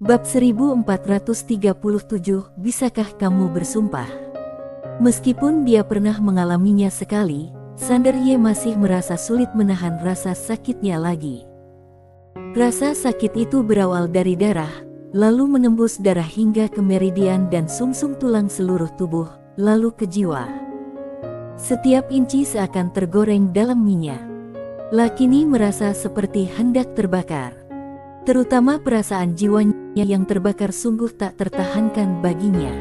Bab 1437, bisakah kamu bersumpah? Meskipun dia pernah mengalaminya sekali, Sander Ye masih merasa sulit menahan rasa sakitnya lagi. Rasa sakit itu berawal dari darah, lalu menembus darah hingga ke meridian dan sumsum tulang seluruh tubuh, lalu ke jiwa. Setiap inci seakan tergoreng dalam minyak. Lakini merasa seperti hendak terbakar. Terutama perasaan jiwanya yang terbakar sungguh tak tertahankan baginya.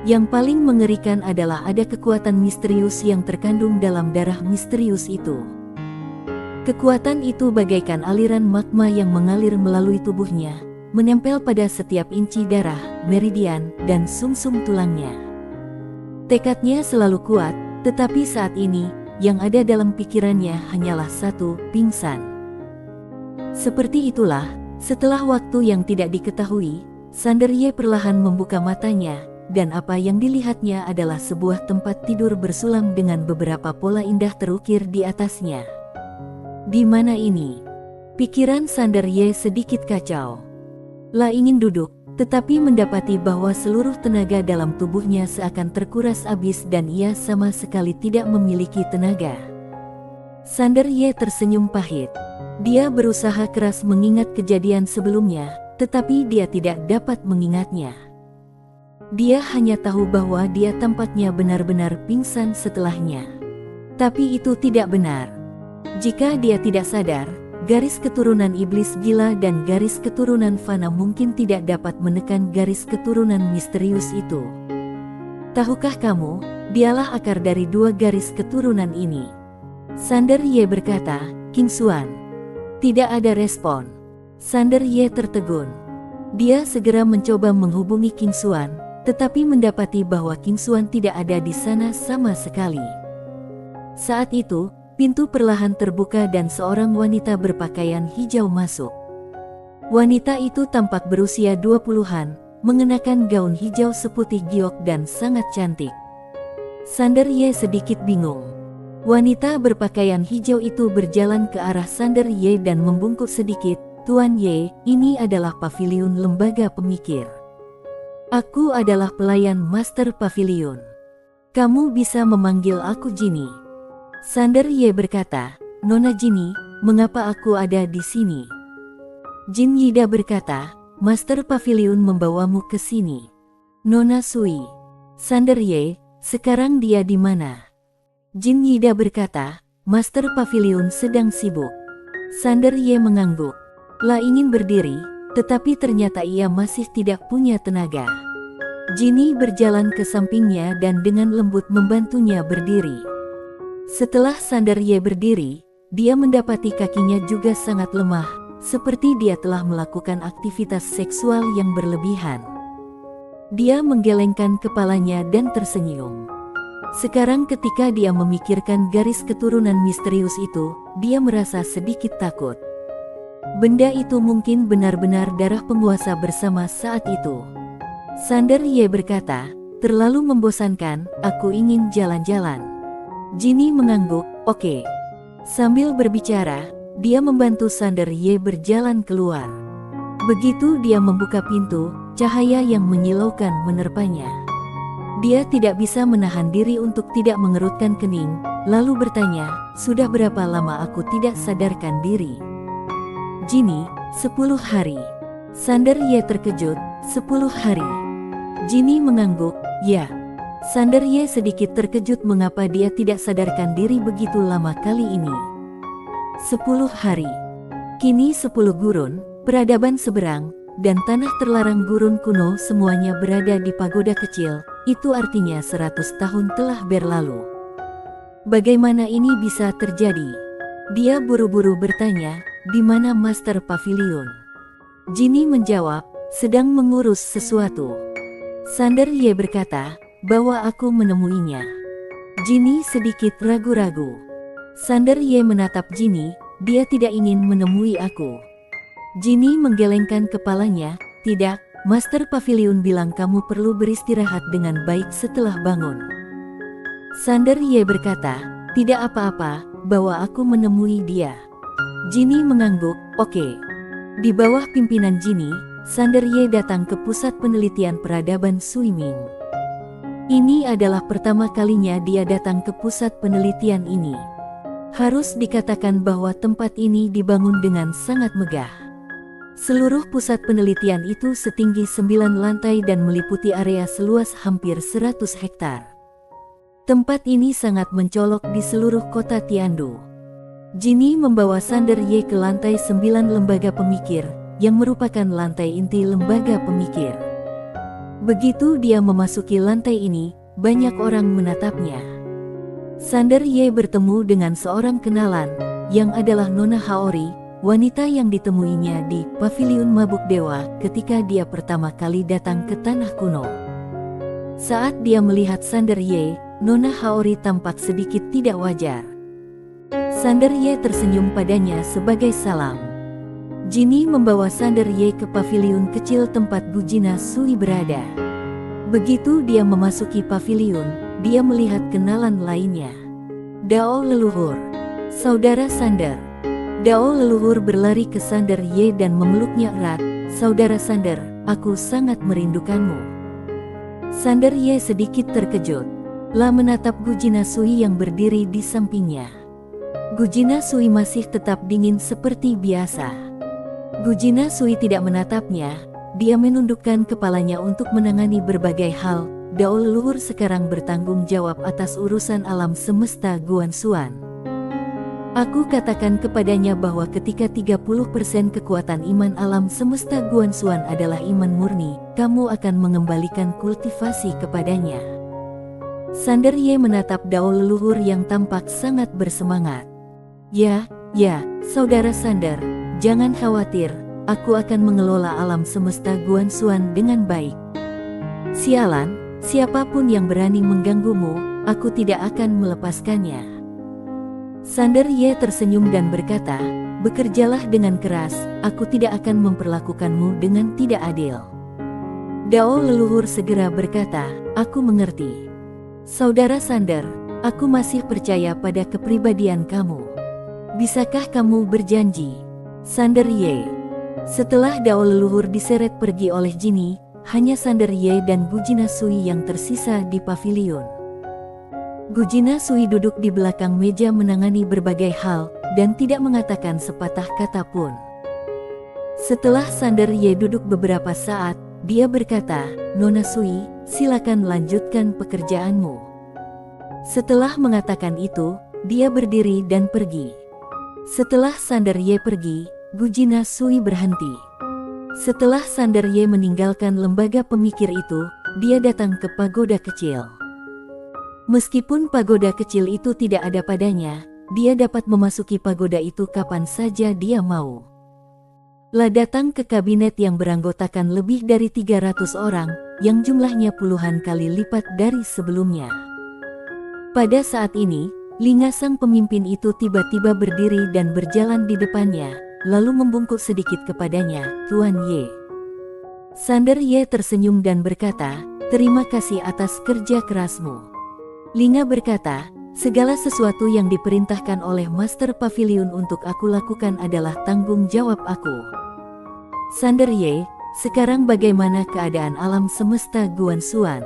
Yang paling mengerikan adalah ada kekuatan misterius yang terkandung dalam darah misterius itu. Kekuatan itu bagaikan aliran magma yang mengalir melalui tubuhnya, menempel pada setiap inci darah, meridian, dan sumsum tulangnya. Tekadnya selalu kuat, tetapi saat ini, yang ada dalam pikirannya hanyalah satu, pingsan. Seperti itulah, setelah waktu yang tidak diketahui, Sander Ye perlahan membuka matanya, dan apa yang dilihatnya adalah sebuah tempat tidur bersulam dengan beberapa pola indah terukir di atasnya. Di mana ini? Pikiran Sander Ye sedikit kacau. Lah ingin duduk, tetapi mendapati bahwa seluruh tenaga dalam tubuhnya seakan terkuras habis dan ia sama sekali tidak memiliki tenaga. Sander Ye tersenyum pahit. Dia berusaha keras mengingat kejadian sebelumnya, tetapi dia tidak dapat mengingatnya. Dia hanya tahu bahwa dia tampaknya benar-benar pingsan setelahnya. Tapi itu tidak benar. Jika dia tidak sadar, garis keturunan iblis gila dan garis keturunan fana mungkin tidak dapat menekan garis keturunan misterius itu. Tahukah kamu, dialah akar dari dua garis keturunan ini. Sander Ye berkata, King Xuan. Tidak ada respon. Sander Ye tertegun. Dia segera mencoba menghubungi King Xuan, tetapi mendapati bahwa King Xuan tidak ada di sana sama sekali. Saat itu, pintu perlahan terbuka dan seorang wanita berpakaian hijau masuk. Wanita itu tampak berusia 20-an, mengenakan gaun hijau seputih giok dan sangat cantik. Sander Ye sedikit bingung. Wanita berpakaian hijau itu berjalan ke arah Sander Ye dan membungkuk sedikit, Tuan Ye, ini adalah paviliun lembaga pemikir. Aku adalah pelayan Master Pavilion. Kamu bisa memanggil aku Jinny. Sander Ye berkata, Nona Jinny, mengapa aku ada di sini? Jin Yida berkata, Master Pavilion membawamu ke sini. Nona Sui. Sander Ye, sekarang dia di mana? Jin Yida berkata, Master Pavilion sedang sibuk. Sander Ye mengangguk. Lah ingin berdiri, tetapi ternyata ia masih tidak punya tenaga. Jinny berjalan ke sampingnya dan dengan lembut membantunya berdiri. Setelah Sander Ye berdiri, dia mendapati kakinya juga sangat lemah, seperti dia telah melakukan aktivitas seksual yang berlebihan. Dia menggelengkan kepalanya dan tersenyum. Sekarang ketika dia memikirkan garis keturunan misterius itu, dia merasa sedikit takut. Benda itu mungkin benar-benar darah penguasa bersama saat itu. Sander Ye berkata, terlalu membosankan, aku ingin jalan-jalan. Jinny mengangguk, oke. Sambil berbicara, dia membantu Sander Ye berjalan keluar. Begitu dia membuka pintu, cahaya yang menyilaukan menerpanya. Dia tidak bisa menahan diri untuk tidak mengerutkan kening, lalu bertanya, sudah berapa lama aku tidak sadarkan diri? Jinny, 10 hari. Sander Ye terkejut, 10 hari. Jinny mengangguk, ya. Sander Ye sedikit terkejut mengapa dia tidak sadarkan diri begitu lama kali ini. 10 hari. Kini 10 gurun, peradaban seberang, dan tanah terlarang gurun kuno semuanya berada di pagoda kecil, itu artinya 100 tahun telah berlalu. Bagaimana ini bisa terjadi? Dia buru-buru bertanya, di mana Master Pavilion? Jinny menjawab, sedang mengurus sesuatu. Sander Ye berkata, bahwa aku menemuinya. Jinny sedikit ragu-ragu. Sander Ye menatap Jinny, dia tidak ingin menemui aku. Jinny menggelengkan kepalanya, tidak, Master Pavilion bilang kamu perlu beristirahat dengan baik setelah bangun. Sander Ye berkata, tidak apa-apa, bahwa aku menemui dia. Jinny mengangguk, oke. Di bawah pimpinan Jinny, Sander Ye datang ke pusat penelitian peradaban Suiming. Ini adalah pertama kalinya dia datang ke pusat penelitian ini. Harus dikatakan bahwa tempat ini dibangun dengan sangat megah. Seluruh pusat penelitian itu setinggi 9 lantai dan meliputi area seluas hampir 100 hektar. Tempat ini sangat mencolok di seluruh kota Tiandu. Jinny membawa Sander Ye ke lantai 9 lembaga pemikir, yang merupakan lantai inti lembaga pemikir. Begitu dia memasuki lantai ini, banyak orang menatapnya. Sander Ye bertemu dengan seorang kenalan, yang adalah Nona Haori, wanita yang ditemuinya di Paviliun Mabuk Dewa ketika dia pertama kali datang ke Tanah Kuno. Saat dia melihat Sander Ye, Nona Haori tampak sedikit tidak wajar. Sander Ye tersenyum padanya sebagai salam. Jinny membawa Sander Ye ke paviliun kecil tempat Gujina Sui berada. Begitu dia memasuki paviliun, dia melihat kenalan lainnya. Dao leluhur. Saudara Sander. Dao leluhur berlari ke Sander Ye dan memeluknya erat. Saudara Sander, aku sangat merindukanmu. Sander Ye sedikit terkejut. Lah menatap Gujina Sui yang berdiri di sampingnya. Gujina Sui masih tetap dingin seperti biasa. Gujina Sui tidak menatapnya, dia menundukkan kepalanya untuk menangani berbagai hal. Dao leluhur sekarang bertanggung jawab atas urusan alam semesta Guansuan. Aku katakan kepadanya bahwa ketika 30% kekuatan iman alam semesta Guansuan adalah iman murni, kamu akan mengembalikan kultivasi kepadanya. Sander Ye menatap Dao leluhur yang tampak sangat bersemangat. Ya, saudara Sander. Jangan khawatir, aku akan mengelola alam semesta Guansuan dengan baik. Sialan, siapapun yang berani mengganggumu, aku tidak akan melepaskannya. Sander Ye tersenyum dan berkata, bekerjalah dengan keras, aku tidak akan memperlakukanmu dengan tidak adil. Dao leluhur segera berkata, aku mengerti. Saudara Sander, aku masih percaya pada kepribadian kamu. Bisakah kamu berjanji? Sander Ye. Setelah Dao leluhur diseret pergi oleh Jinny, hanya Sander Ye dan Gujina Sui yang tersisa di paviliun. Gujina Sui duduk di belakang meja menangani berbagai hal, dan tidak mengatakan sepatah kata pun. Setelah Sander Ye duduk beberapa saat, dia berkata, Nona Sui, silakan lanjutkan pekerjaanmu. Setelah mengatakan itu, dia berdiri dan pergi. Setelah Sander Ye pergi, Gujina Sui berhenti. Setelah Sander Ye meninggalkan lembaga pemikir itu, dia datang ke pagoda kecil. Meskipun pagoda kecil itu tidak ada padanya, dia dapat memasuki pagoda itu kapan saja dia mau. Lah datang ke kabinet yang beranggotakan lebih dari 300 orang, yang jumlahnya puluhan kali lipat dari sebelumnya. Pada saat ini, Linga sang pemimpin itu tiba-tiba berdiri dan berjalan di depannya, lalu membungkuk sedikit kepadanya, Tuan Ye. Sander Ye tersenyum dan berkata, terima kasih atas kerja kerasmu. Linga berkata, segala sesuatu yang diperintahkan oleh Master Pavilion untuk aku lakukan adalah tanggung jawab aku. Sander Ye, sekarang bagaimana keadaan alam semesta Guansuan?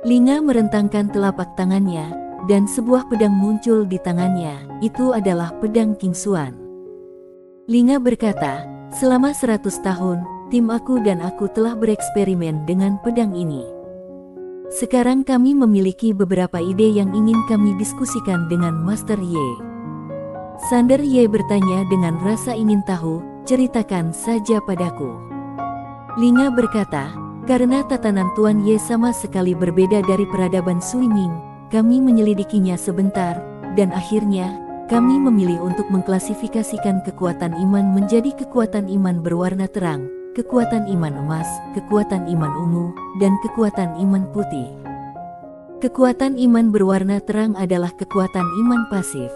Linga merentangkan telapak tangannya, dan sebuah pedang muncul di tangannya, itu adalah pedang King Xuan. Linga berkata, selama 100 tahun, tim aku dan aku telah bereksperimen dengan pedang ini. Sekarang kami memiliki beberapa ide yang ingin kami diskusikan dengan Master Ye. Sander Ye bertanya dengan rasa ingin tahu, ceritakan saja padaku. Linga berkata, karena tatanan Tuan Ye sama sekali berbeda dari peradaban Suiming, kami menyelidikinya sebentar, dan akhirnya, kami memilih untuk mengklasifikasikan kekuatan iman menjadi kekuatan iman berwarna terang, kekuatan iman emas, kekuatan iman ungu, dan kekuatan iman putih. Kekuatan iman berwarna terang adalah kekuatan iman pasif.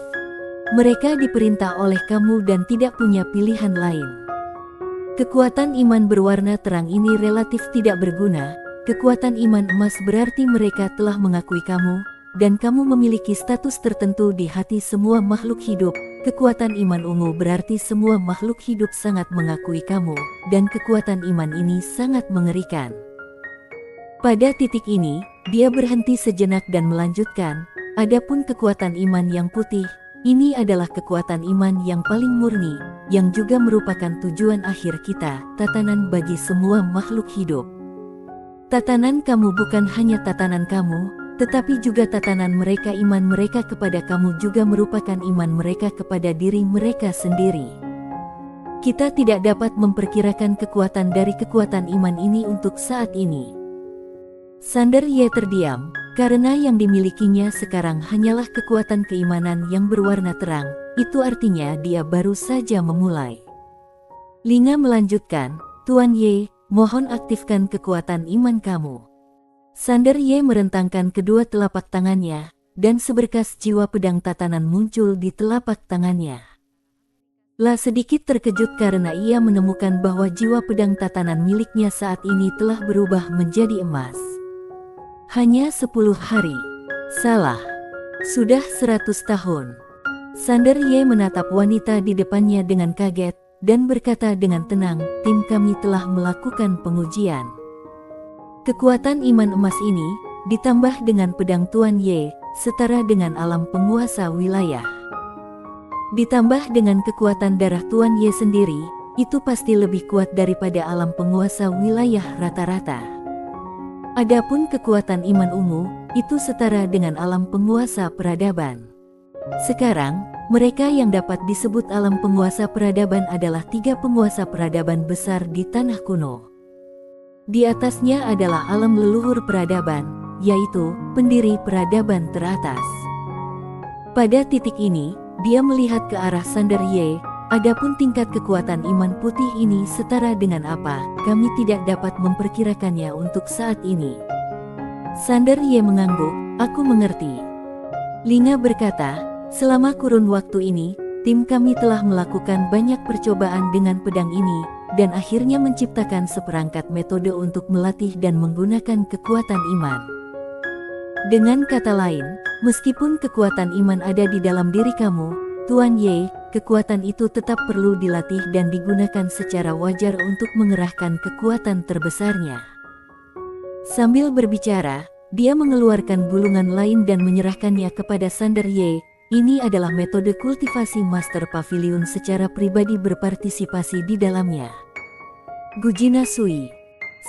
Mereka diperintah oleh kamu dan tidak punya pilihan lain. Kekuatan iman berwarna terang ini relatif tidak berguna. Kekuatan iman emas berarti mereka telah mengakui kamu, dan kamu memiliki status tertentu di hati semua makhluk hidup, kekuatan iman ungu berarti semua makhluk hidup sangat mengakui kamu, dan kekuatan iman ini sangat mengerikan. Pada titik ini, dia berhenti sejenak dan melanjutkan, adapun kekuatan iman yang putih, ini adalah kekuatan iman yang paling murni, yang juga merupakan tujuan akhir kita, tatanan bagi semua makhluk hidup. Tatanan kamu bukan hanya tatanan kamu, tetapi juga tatanan mereka. Iman mereka kepada kamu juga merupakan iman mereka kepada diri mereka sendiri. Kita tidak dapat memperkirakan kekuatan dari kekuatan iman ini untuk saat ini. Sander Ye terdiam, karena yang dimilikinya sekarang hanyalah kekuatan keimanan yang berwarna terang, itu artinya dia baru saja memulai. Linga melanjutkan, Tuan Ye, mohon aktifkan kekuatan iman kamu. Sander Ye merentangkan kedua telapak tangannya, dan seberkas jiwa pedang tatanan muncul di telapak tangannya. La sedikit terkejut karena ia menemukan bahwa jiwa pedang tatanan miliknya saat ini telah berubah menjadi emas. Hanya 10 hari. Salah. Sudah 100 tahun. Sander Ye menatap wanita di depannya dengan kaget, dan berkata dengan tenang, tim kami telah melakukan pengujian. Kekuatan iman emas ini, ditambah dengan pedang Tuan Ye, setara dengan alam penguasa wilayah. Ditambah dengan kekuatan darah Tuan Ye sendiri, itu pasti lebih kuat daripada alam penguasa wilayah rata-rata. Adapun kekuatan iman ungu, itu setara dengan alam penguasa peradaban. Sekarang, mereka yang dapat disebut alam penguasa peradaban adalah 3 penguasa peradaban besar di tanah kuno. Di atasnya adalah alam leluhur peradaban, yaitu pendiri peradaban teratas. Pada titik ini, dia melihat ke arah Sander Ye. Adapun tingkat kekuatan iman putih ini setara dengan apa, kami tidak dapat memperkirakannya untuk saat ini. Sander Ye mengangguk, aku mengerti. Linga berkata, selama kurun waktu ini, tim kami telah melakukan banyak percobaan dengan pedang ini, dan akhirnya menciptakan seperangkat metode untuk melatih dan menggunakan kekuatan iman. Dengan kata lain, meskipun kekuatan iman ada di dalam diri kamu, Tuan Ye, kekuatan itu tetap perlu dilatih dan digunakan secara wajar untuk mengerahkan kekuatan terbesarnya. Sambil berbicara, dia mengeluarkan bulungan lain dan menyerahkannya kepada Sander Ye. Ini adalah metode kultivasi Master Pavilion secara pribadi berpartisipasi di dalamnya. Gujina Sui.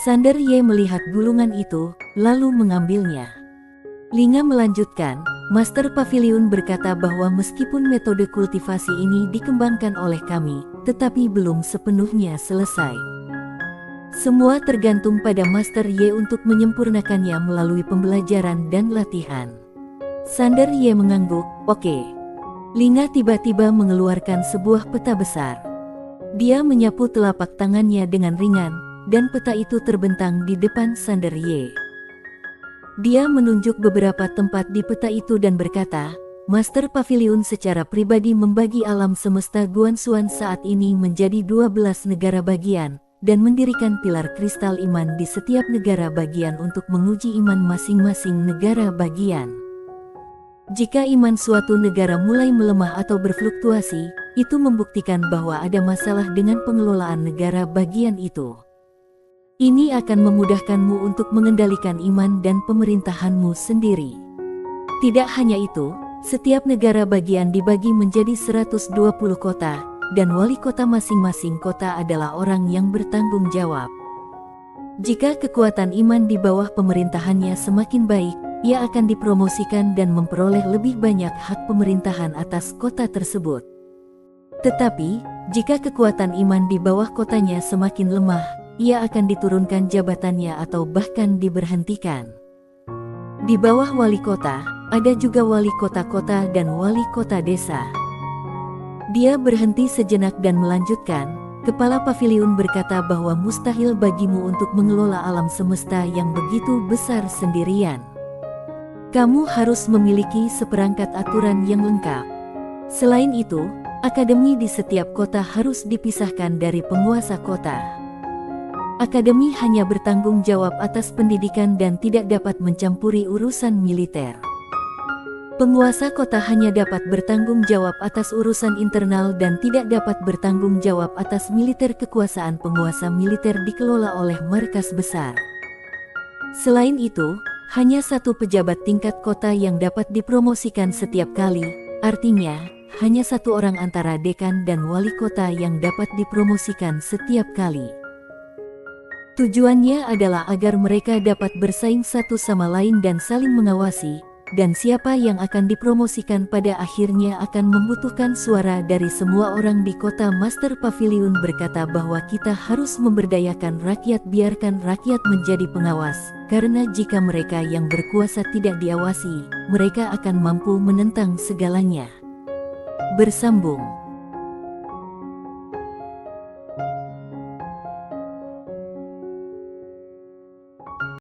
Sander Ye melihat bulungan itu, lalu mengambilnya. Linga melanjutkan, Master Pavilion berkata bahwa meskipun metode kultivasi ini dikembangkan oleh kami, tetapi belum sepenuhnya selesai. Semua tergantung pada Master Ye untuk menyempurnakannya melalui pembelajaran dan latihan. Sander Ye mengangguk, oke. Linga tiba-tiba mengeluarkan sebuah peta besar. Dia menyapu telapak tangannya dengan ringan, dan peta itu terbentang di depan Sander Ye. Dia menunjuk beberapa tempat di peta itu dan berkata, Master Pavilion secara pribadi membagi alam semesta Guanxuan saat ini menjadi 12 negara bagian, dan mendirikan pilar kristal iman di setiap negara bagian untuk menguji iman masing-masing negara bagian. Jika iman suatu negara mulai melemah atau berfluktuasi, itu membuktikan bahwa ada masalah dengan pengelolaan negara bagian itu. Ini akan memudahkanmu untuk mengendalikan iman dan pemerintahanmu sendiri. Tidak hanya itu, setiap negara bagian dibagi menjadi 120 kota, dan wali kota masing-masing kota adalah orang yang bertanggung jawab. Jika kekuatan iman di bawah pemerintahannya semakin baik, ia akan dipromosikan dan memperoleh lebih banyak hak pemerintahan atas kota tersebut. Tetapi, jika kekuatan iman di bawah kotanya semakin lemah, ia akan diturunkan jabatannya atau bahkan diberhentikan. Di bawah wali kota, ada juga wali kota-kota dan wali kota desa. Dia berhenti sejenak dan melanjutkan, Kepala Pavilion berkata bahwa mustahil bagimu untuk mengelola alam semesta yang begitu besar sendirian. Kamu harus memiliki seperangkat aturan yang lengkap. Selain itu, akademi di setiap kota harus dipisahkan dari penguasa kota. Akademi hanya bertanggung jawab atas pendidikan dan tidak dapat mencampuri urusan militer. Penguasa kota hanya dapat bertanggung jawab atas urusan internal dan tidak dapat bertanggung jawab atas militer. Kekuasaan penguasa militer dikelola oleh markas besar. Selain itu, hanya satu pejabat tingkat kota yang dapat dipromosikan setiap kali, artinya, hanya satu orang antara dekan dan wali kota yang dapat dipromosikan setiap kali. Tujuannya adalah agar mereka dapat bersaing satu sama lain dan saling mengawasi, dan siapa yang akan dipromosikan pada akhirnya akan membutuhkan suara dari semua orang di kota. Master Pavilion berkata bahwa kita harus memberdayakan rakyat, biarkan rakyat menjadi pengawas, karena jika mereka yang berkuasa tidak diawasi, mereka akan mampu menentang segalanya. Bersambung.